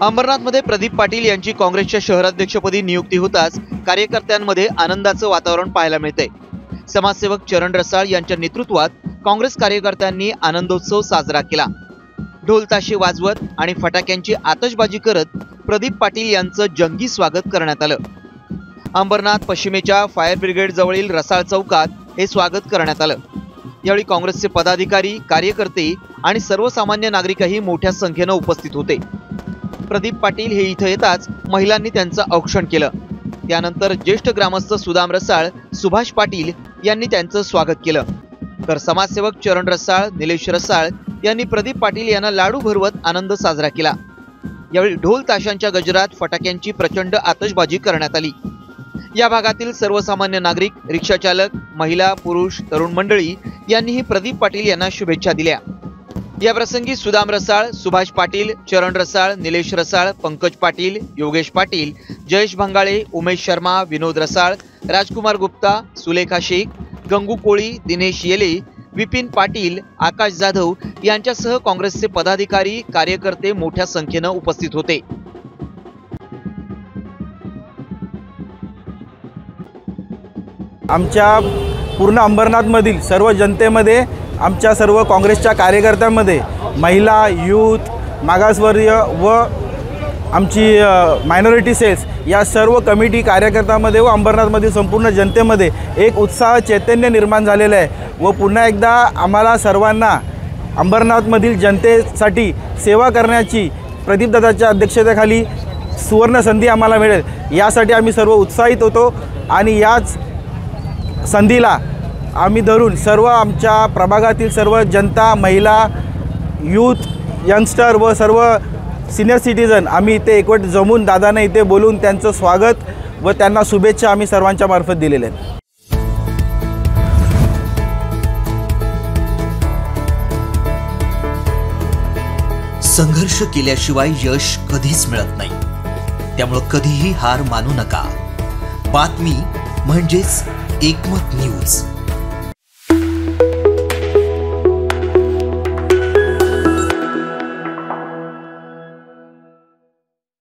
अंबरनाथमध्ये प्रदीप पाटील यांची काँग्रेसच्या शहराध्यक्षपदी नियुक्ती होताच कार्यकर्त्यांमध्ये आनंदाचं वातावरण पाहायला मिळते। समाजसेवक चरण रसाळ यांच्या नेतृत्वात काँग्रेस कार्यकर्त्यांनी आनंदोत्सव साजरा केला। ढोल ताशे वाजवत आणि फटाक्यांची आतषबाजी करत प्रदीप पाटील यांचं जंगी स्वागत करण्यात आलं। अंबरनाथ पश्चिमेच्या फायर ब्रिगेड जवळील रसाळ चौकात हे स्वागत करण्यात आलं। यावेळी काँग्रेसचे पदाधिकारी, कार्यकर्ते आणि सर्वसामान्य नागरिकही मोठ्या संख्येने उपस्थित होते। प्रदीप पाटील हे इथे येताच महिलांनी त्यांचं औक्षण केलं। त्यानंतर ज्येष्ठ ग्रामस्थ सुदाम रसाळ, सुभाष पाटील यांनी त्यांचं स्वागत केलं, तर समाजसेवक चरण रसाळ, निलेश रसाळ यांनी प्रदीप पाटील यांना लाडू भरवत आनंद साजरा केला। यावेळी ढोल ताशांच्या गजरात फटाक्यांची प्रचंड आतषबाजी करण्यात आली। या भागातील सर्वसामान्य नागरिक, रिक्षा चालक, महिला, पुरुष, तरुण मंडळी यांनीही प्रदीप पाटील यांना शुभेच्छा दिल्या। या प्रसंगी सुदाम रसाळ, सुभाष पाटील, चरण रसाळ, निलेश रसाळ, पंकज पाटील, योगेश पाटील, जयेश भंगाळे, उमेश शर्मा, विनोद रसाळ, राजकुमार गुप्ता, सुलेखा शेख, गंगू कोळी, दिनेश येले, विपिन पाटील, आकाश जाधव यांच्यासह काँग्रेसचे पदाधिकारी, कार्यकर्ते मोठ्या संख्येने उपस्थित होते। आमच्या पूर्ण अंबरनाथमधील सर्व जनतेमध्ये, आमच्या सर्व काँग्रेसच्या कार्यकर्त्यांमध्ये महिला, यूथ, मागासवर्गीय व आमची मायनॉरिटी सेल्स या सर्व कमिटी कार्यकर्त्यांमध्ये व अंबरनाथमधील संपूर्ण जनतेमध्ये एक उत्साह, चैतन्य निर्माण झालेलं आहे। व पुन्हा एकदा आम्हाला सर्वांना अंबरनाथमधील जनतेसाठी सेवा करण्याची प्रदीपदादाच्या अध्यक्षतेखाली सुवर्ण संधी आम्हाला मिळेल, यासाठी आम्ही सर्व उत्साहित होतो। आणि याच संधीला आम्ही धरून सर्व आमच्या प्रभागातील सर्व जनता, महिला, यूथ, यंगस्टर व सर्व सिनियर सिटीजन आम्ही इथे एकवट जमून दादांना इथे बोलून त्यांचं स्वागत व त्यांना शुभेच्छा आम्ही सर्वांच्या मार्फत दिलेल्या आहेत। संघर्ष केल्याशिवाय यश कधीच मिळत नाही, त्यामुळे कधीही हार मानू नका। बातमी म्हणजेच एकमत न्यूज।